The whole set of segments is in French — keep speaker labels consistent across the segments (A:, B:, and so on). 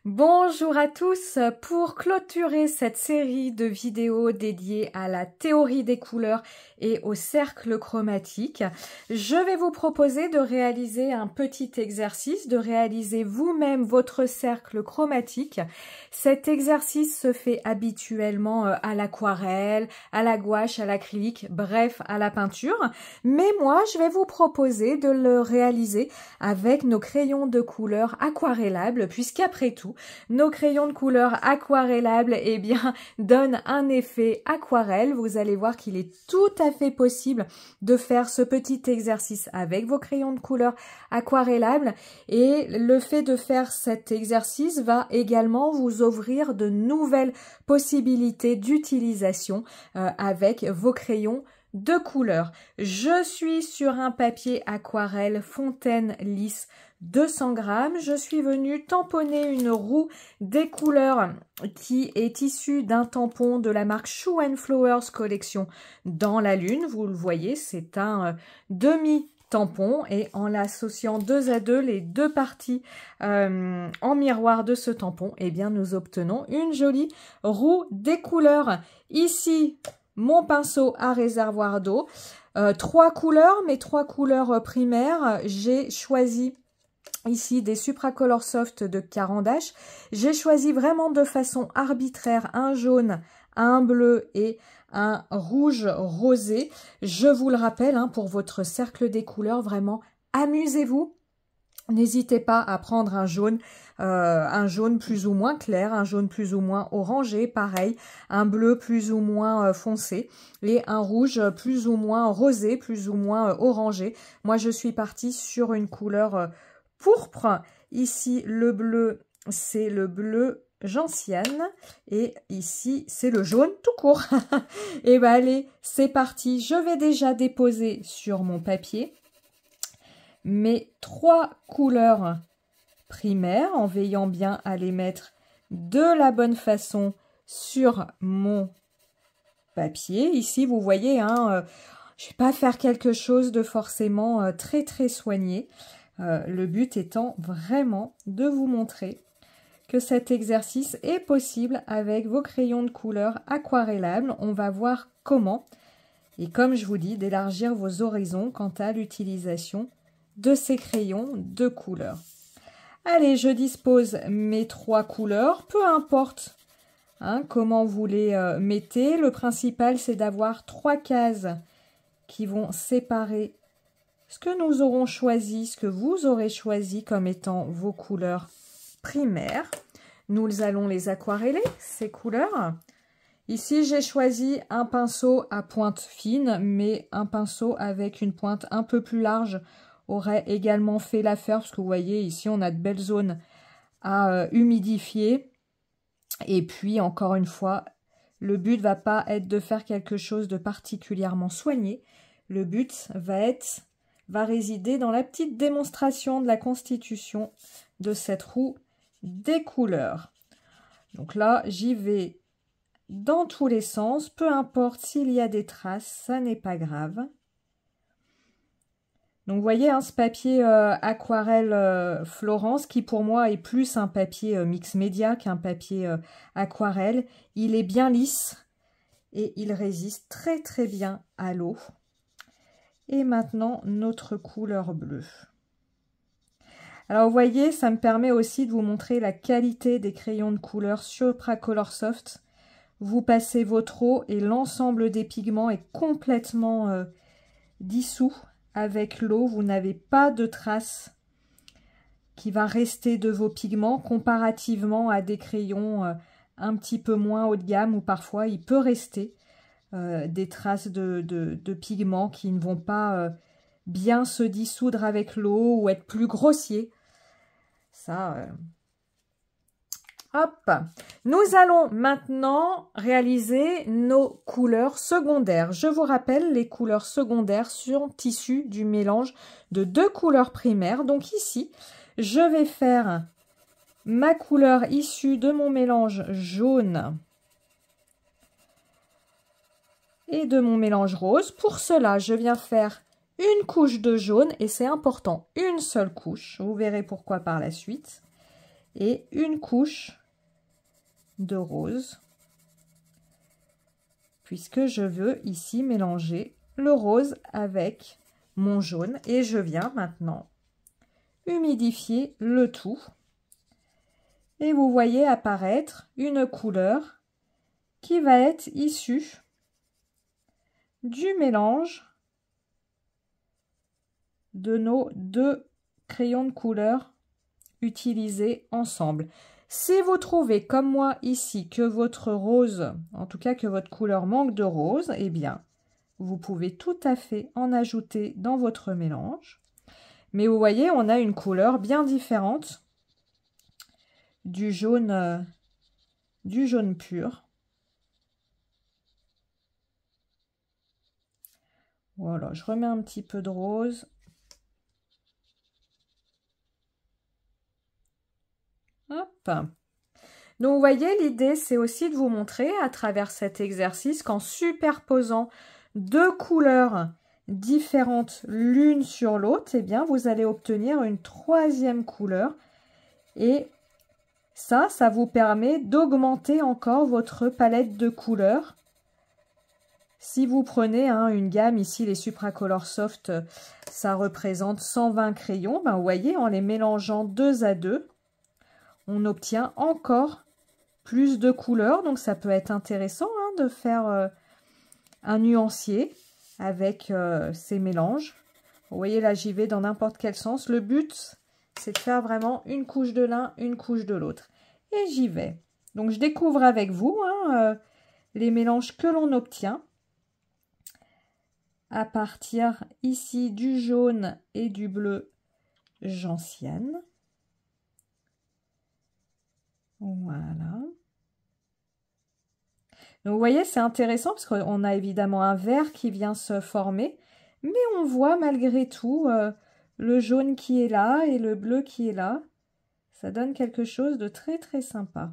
A: Bonjour à tous, pour clôturer cette série de vidéos dédiées à la théorie des couleurs et au cercle chromatique, je vais vous proposer de réaliser un petit exercice, de réaliser vous-même votre cercle chromatique. Cet exercice se fait habituellement à l'aquarelle, à la gouache, à l'acrylique, bref, à la peinture. Mais moi, je vais vous proposer de le réaliser avec nos crayons de couleur aquarellables, puisqu'après tout, nos crayons de couleur aquarellables donnent un effet aquarelle. Vous allez voir qu'il est tout à fait possible de faire ce petit exercice avec vos crayons de couleur aquarellables. Et le fait de faire cet exercice va également vous ouvrir de nouvelles possibilités d'utilisation avec vos crayons de couleur. Je suis sur un papier aquarelle Fontaine lisse 200 grammes. Je suis venue tamponner une roue des couleurs qui est issue d'un tampon de la marque Shoe & Flowers collection dans la lune. Vous le voyez, c'est un demi-tampon et en l'associant deux à deux, les deux parties en miroir de ce tampon, nous obtenons une jolie roue des couleurs. Ici, mon pinceau à réservoir d'eau, trois couleurs, mes trois couleurs primaires. J'ai choisi ici des Supracolor Soft de Caran d'Ache. J'ai choisi vraiment de façon arbitraire un jaune, un bleu et un rouge rosé. Je vous le rappelle, pour votre cercle des couleurs, vraiment amusez-vous. N'hésitez pas à prendre un jaune plus ou moins clair, un jaune plus ou moins orangé, pareil, un bleu plus ou moins foncé et un rouge plus ou moins rosé, plus ou moins orangé. Moi, je suis partie sur une couleur pourpre. Ici, le bleu, c'est le bleu gentiane et ici, c'est le jaune tout court. Et allez, c'est parti. Je vais déjà déposer sur mon papier mes trois couleurs primaires en veillant bien à les mettre de la bonne façon sur mon papier. Ici, vous voyez, je ne vais pas faire quelque chose de forcément très soigné. Le but étant vraiment de vous montrer que cet exercice est possible avec vos crayons de couleur aquarellables. On va voir comment, et comme je vous dis, d'élargir vos horizons quant à l'utilisation de ces crayons de couleur. Allez, je dispose mes trois couleurs, peu importe comment vous les mettez. Le principal, c'est d'avoir trois cases qui vont séparer ce que nous aurons choisi, ce que vous aurez choisi comme étant vos couleurs primaires. Nous allons les aquareller, ces couleurs. Ici, j'ai choisi un pinceau à pointe fine, mais un pinceau avec une pointe un peu plus large aurait également fait l'affaire, parce que vous voyez, ici, on a de belles zones à humidifier. Et puis, encore une fois, le but ne va pas être de faire quelque chose de particulièrement soigné. Le but va résider dans la petite démonstration de la constitution de cette roue des couleurs. Donc là, j'y vais dans tous les sens, peu importe s'il y a des traces, ça n'est pas grave. Donc vous voyez, ce papier aquarelle Florence, qui pour moi est plus un papier mix média qu'un papier aquarelle, il est bien lisse et il résiste très bien à l'eau. Et maintenant, notre couleur bleue. Alors vous voyez, ça me permet aussi de vous montrer la qualité des crayons de couleur Supracolor Soft. Vous passez votre eau et l'ensemble des pigments est complètement dissous avec l'eau. Vous n'avez pas de trace qui va rester de vos pigments comparativement à des crayons un petit peu moins haut de gamme où parfois il peut rester des traces de pigments qui ne vont pas bien se dissoudre avec l'eau ou être plus grossiers. Ça, hop. Nous allons maintenant réaliser nos couleurs secondaires. Je vous rappelle, les couleurs secondaires sont issues du mélange de deux couleurs primaires. Donc ici, je vais faire ma couleur issue de mon mélange jaune et de mon mélange rose. Pour cela, je viens faire une couche de jaune et c'est important, une seule couche. Vous verrez pourquoi par la suite. et une couche de rose, puisque je veux ici mélanger le rose avec mon jaune. Et je viens maintenant humidifier le tout. Et vous voyez apparaître une couleur qui va être issue du mélange de nos deux crayons de couleur utilisés ensemble. Si vous trouvez comme moi ici que votre rose, en tout cas que votre couleur manque de rose, eh bien vous pouvez tout à fait en ajouter dans votre mélange. Mais vous voyez, on a une couleur bien différente du jaune pur. Voilà, je remets un petit peu de rose. Hop. Donc vous voyez, l'idée c'est aussi de vous montrer à travers cet exercice qu'en superposant deux couleurs différentes l'une sur l'autre, eh bien vous allez obtenir une troisième couleur. Et ça vous permet d'augmenter encore votre palette de couleurs. Si vous prenez une gamme, ici les Supracolor Soft, ça représente 120 crayons, ben, vous voyez, en les mélangeant deux à deux, on obtient encore plus de couleurs. Donc ça peut être intéressant de faire un nuancier avec ces mélanges. Vous voyez là, j'y vais dans n'importe quel sens. Le but, c'est de faire vraiment une couche de l'un, une couche de l'autre. Et j'y vais. Donc je découvre avec vous les mélanges que l'on obtient à partir ici du jaune et du bleu gentiane. Voilà. Donc vous voyez, c'est intéressant parce qu'on a évidemment un vert qui vient se former, mais on voit malgré tout le jaune qui est là et le bleu qui est là. Ça donne quelque chose de très très sympa.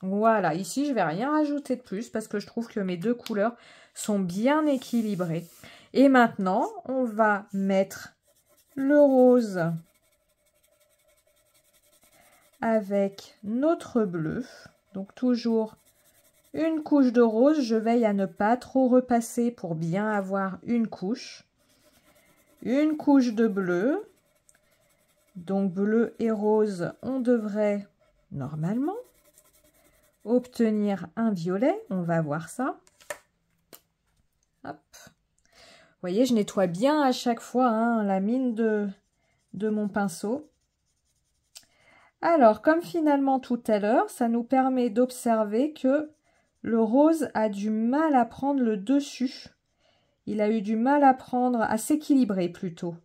A: Voilà, ici je vais rien rajouter de plus parce que je trouve que mes deux couleurs sont bien équilibrées. Et maintenant, on va mettre le rose avec notre bleu. Donc toujours une couche de rose. Je veille à ne pas trop repasser pour bien avoir une couche. Une couche de bleu. Donc bleu et rose, on devrait normalement obtenir un violet. On va voir ça. Hop. Vous voyez, je nettoie bien à chaque fois la mine de mon pinceau. Alors, comme finalement tout à l'heure, ça nous permet d'observer que le rose a du mal à prendre le dessus. Il a eu du mal à s'équilibrer plutôt.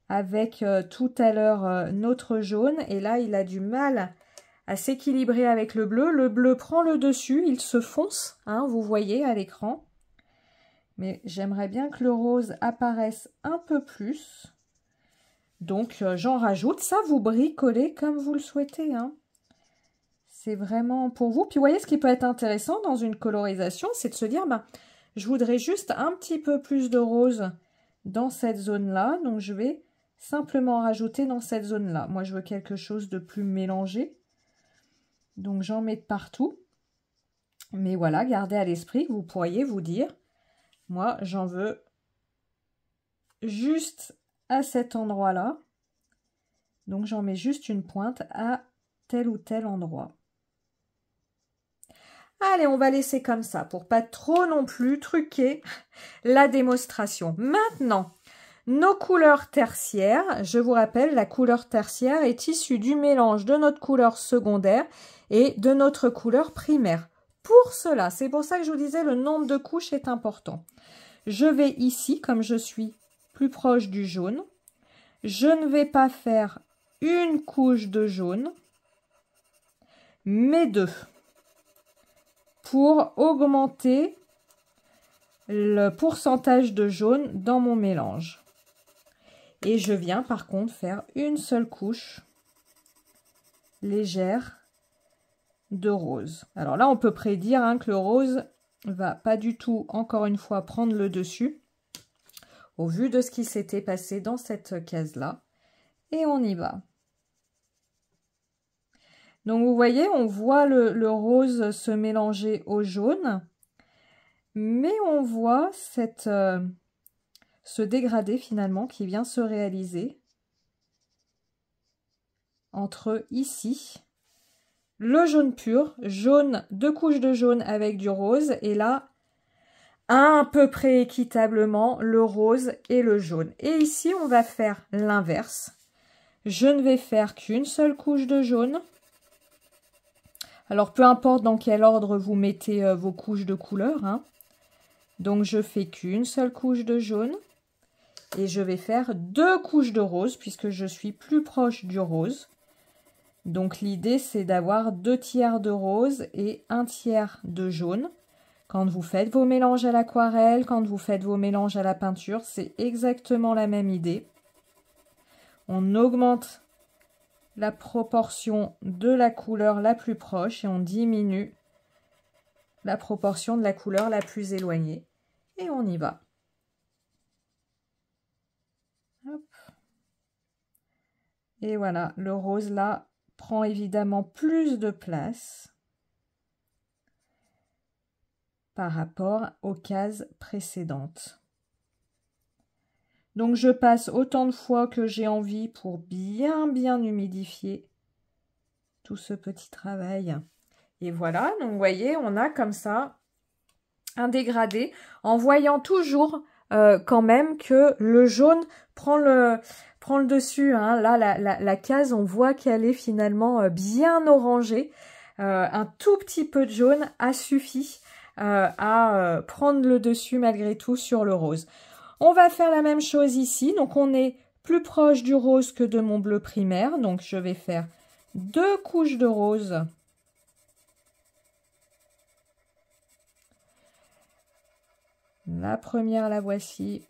A: Avec tout à l'heure notre jaune. Et là, il a du mal à s'équilibrer avec le bleu. Le bleu prend le dessus, il se fonce, vous voyez à l'écran. Mais j'aimerais bien que le rose apparaisse un peu plus. Donc, j'en rajoute. Ça, vous bricolez comme vous le souhaitez. C'est vraiment pour vous. Puis, vous voyez, ce qui peut être intéressant dans une colorisation, c'est de se dire, je voudrais juste un petit peu plus de rose dans cette zone-là. Donc, je vais simplement rajouter dans cette zone-là. Moi, je veux quelque chose de plus mélangé. Donc, j'en mets de partout. Mais voilà, gardez à l'esprit que vous pourriez vous dire, moi, j'en veux juste à cet endroit-là. Donc, j'en mets juste une pointe à tel ou tel endroit. Allez, on va laisser comme ça pour pas trop non plus truquer la démonstration. Maintenant, nos couleurs tertiaires, je vous rappelle, la couleur tertiaire est issue du mélange de notre couleur secondaire et de notre couleur primaire. Pour cela, c'est pour ça que je vous disais, le nombre de couches est important. Je vais ici, comme je suis plus proche du jaune, je ne vais pas faire une couche de jaune, mais deux, pour augmenter le pourcentage de jaune dans mon mélange. Et je viens par contre faire une seule couche légère de rose. Alors là, on peut prédire que le rose va pas du tout, encore une fois, prendre le dessus au vu de ce qui s'était passé dans cette case-là. Et on y va. Donc vous voyez, on voit le rose se mélanger au jaune, mais on voit ce dégradé finalement qui vient se réaliser entre ici, le jaune pur, jaune, 2 couches de jaune avec du rose, et là, à peu près équitablement, le rose et le jaune. Et ici, on va faire l'inverse. Je ne vais faire qu'une seule couche de jaune. Alors, peu importe dans quel ordre vous mettez vos couches de couleur, hein. Donc, je fais qu'une seule couche de jaune. Et je vais faire 2 couches de rose, puisque je suis plus proche du rose. Donc, l'idée, c'est d'avoir 2 tiers de rose et 1 tiers de jaune. Quand vous faites vos mélanges à l'aquarelle, quand vous faites vos mélanges à la peinture, c'est exactement la même idée. On augmente la proportion de la couleur la plus proche et on diminue la proportion de la couleur la plus éloignée. Et on y va. Hop. Et voilà, le rose là prend évidemment plus de place par rapport aux cases précédentes. Donc je passe autant de fois que j'ai envie pour bien humidifier tout ce petit travail. Et voilà, donc vous voyez, on a comme ça un dégradé en voyant toujours quand même que le jaune prend le dessus. Hein. Là, la case, on voit qu'elle est finalement bien orangée. Un tout petit peu de jaune a suffi à prendre le dessus malgré tout sur le rose. On va faire la même chose ici. Donc, on est plus proche du rose que de mon bleu primaire. Donc, je vais faire 2 couches de rose. La première, la voici.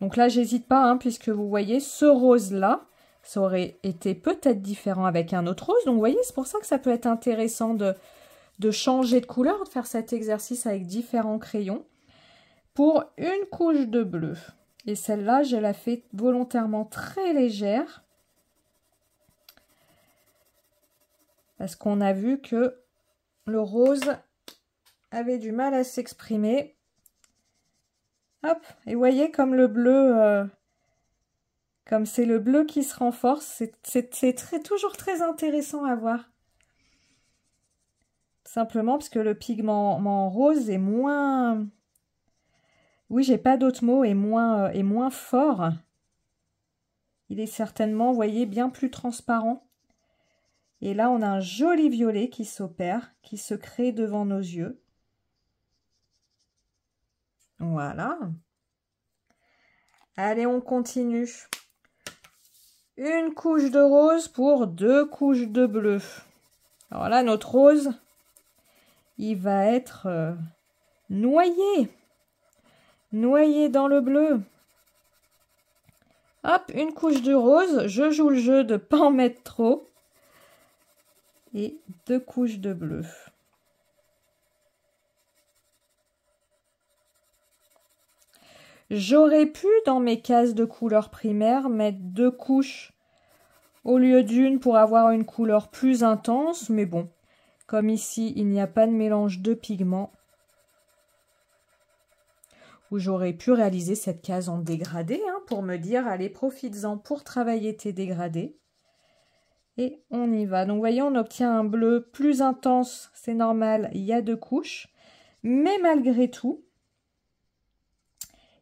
A: Donc là, j'hésite pas, hein, puisque vous voyez, ce rose-là, ça aurait été peut-être différent avec un autre rose. Donc, vous voyez, c'est pour ça que ça peut être intéressant de changer de couleur, de faire cet exercice avec différents crayons. Pour une couche de bleu. Et celle-là, je la fais volontairement très légère. Parce qu'on a vu que le rose avait du mal à s'exprimer. Hop, et vous voyez comme le bleu, comme c'est le bleu qui se renforce, c'est toujours très intéressant à voir. Simplement parce que le pigment rose est moins... Oui, j'ai pas d'autre mot, est moins fort. Il est certainement, vous voyez, bien plus transparent. Et là, on a un joli violet qui s'opère, qui se crée devant nos yeux. Voilà. Allez, on continue. Une couche de rose pour 2 couches de bleu. Alors là, notre rose, il va être noyé. Noyé dans le bleu. Hop, une couche de rose. Je joue le jeu de ne pas en mettre trop. Et 2 couches de bleu. J'aurais pu, dans mes cases de couleur primaire, mettre 2 couches au lieu d'une pour avoir une couleur plus intense. Mais bon, comme ici, il n'y a pas de mélange de pigments, où j'aurais pu réaliser cette case en dégradé, hein, pour me dire, allez, profites-en pour travailler tes dégradés. Et on y va. Donc, vous voyez, on obtient un bleu plus intense, c'est normal, il y a 2 couches. Mais malgré tout,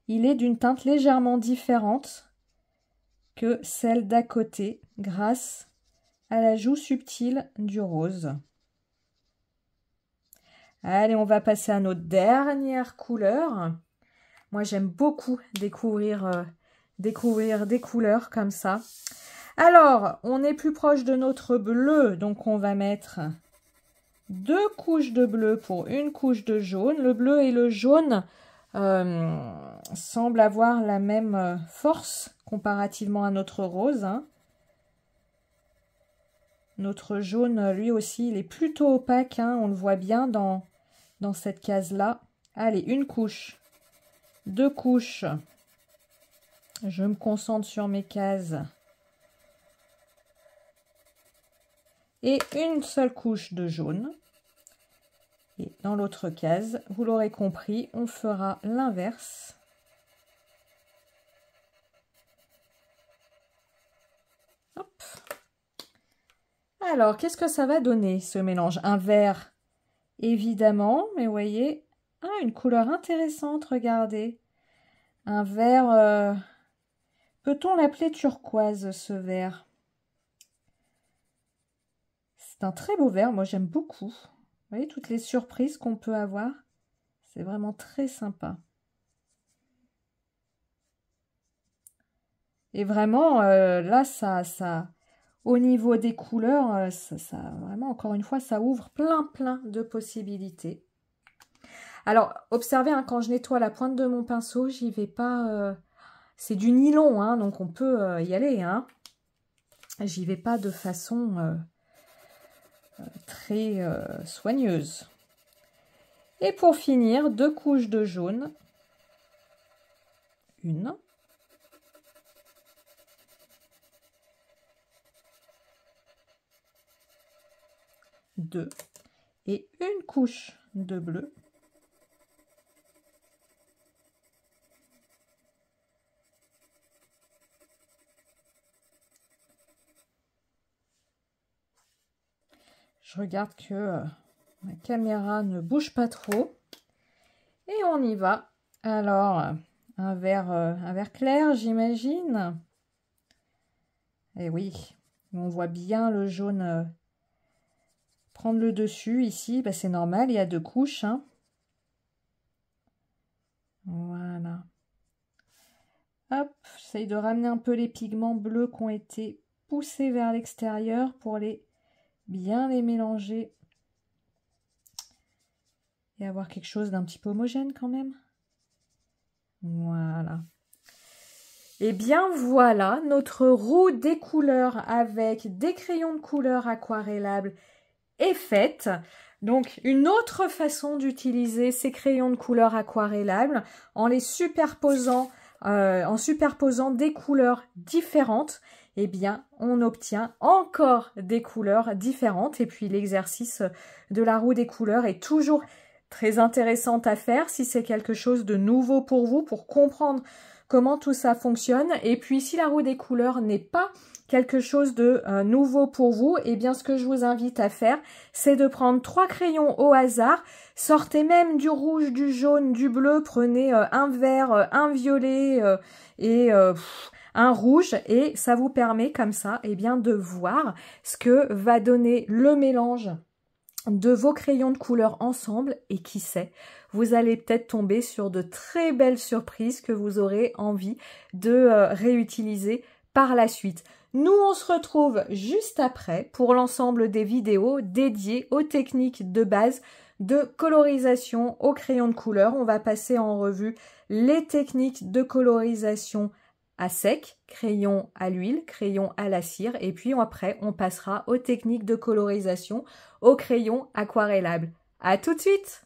A: il est d'une teinte légèrement différente que celle d'à côté, grâce à l'ajout subtil du rose. Allez, on va passer à notre dernière couleur. Moi, j'aime beaucoup découvrir des couleurs comme ça. Alors, on est plus proche de notre bleu, donc on va mettre 2 couches de bleu pour une couche de jaune. Le bleu et le jaune semblent avoir la même force comparativement à notre rose. Hein. Notre jaune, lui aussi, il est plutôt opaque. Hein. On le voit bien dans cette case-là. Allez, une couche. 2 couches. Je me concentre sur mes cases. et une seule couche de jaune. Et dans l'autre case, vous l'aurez compris, on fera l'inverse. Hop. Alors, qu'est-ce que ça va donner, ce mélange? Un vert, évidemment, mais vous voyez, une couleur intéressante, regardez. Un vert, peut-on l'appeler turquoise, ce vert? C'est un très beau vert, moi j'aime beaucoup. Vous voyez, toutes les surprises qu'on peut avoir, c'est vraiment très sympa. Et vraiment, là, au niveau des couleurs, vraiment, encore une fois, ça ouvre plein de possibilités. Alors, observez, hein, quand je nettoie la pointe de mon pinceau, j'y vais pas... c'est du nylon, hein, donc on peut y aller. Hein. J'y vais pas de façon très soigneuse. Et pour finir, 2 couches de jaune. Une. Deux. Et une couche de bleu. Je regarde que ma caméra ne bouge pas trop. Et on y va. Alors, un vert clair, j'imagine. Et oui, on voit bien le jaune prendre le dessus ici. Bah, c'est normal, il y a 2 couches. Hein. Voilà. Hop, j'essaye de ramener un peu les pigments bleus qui ont été poussés vers l'extérieur pour bien les mélanger et avoir quelque chose d'un petit peu homogène quand même. Voilà. Et bien voilà, notre roue des couleurs avec des crayons de couleur aquarellables est faite. Donc une autre façon d'utiliser ces crayons de couleur aquarellables en les superposant, des couleurs différentes, eh bien on obtient encore des couleurs différentes. Et puis l'exercice de la roue des couleurs est toujours très intéressant à faire si c'est quelque chose de nouveau pour vous, pour comprendre comment tout ça fonctionne. Et puis si la roue des couleurs n'est pas quelque chose de nouveau pour vous, eh bien ce que je vous invite à faire, c'est de prendre 3 crayons au hasard, sortez même du rouge, du jaune, du bleu, prenez un vert, un violet et un rouge, et ça vous permet comme ça eh bien de voir ce que va donner le mélange de vos crayons de couleur ensemble, et qui sait, vous allez peut-être tomber sur de très belles surprises que vous aurez envie de réutiliser par la suite. Nous, on se retrouve juste après pour l'ensemble des vidéos dédiées aux techniques de base de colorisation au crayon de couleur. On va passer en revue les techniques de colorisation à sec, crayon à l'huile, crayon à la cire, et puis après on passera aux techniques de colorisation au crayon aquarellable. À tout de suite!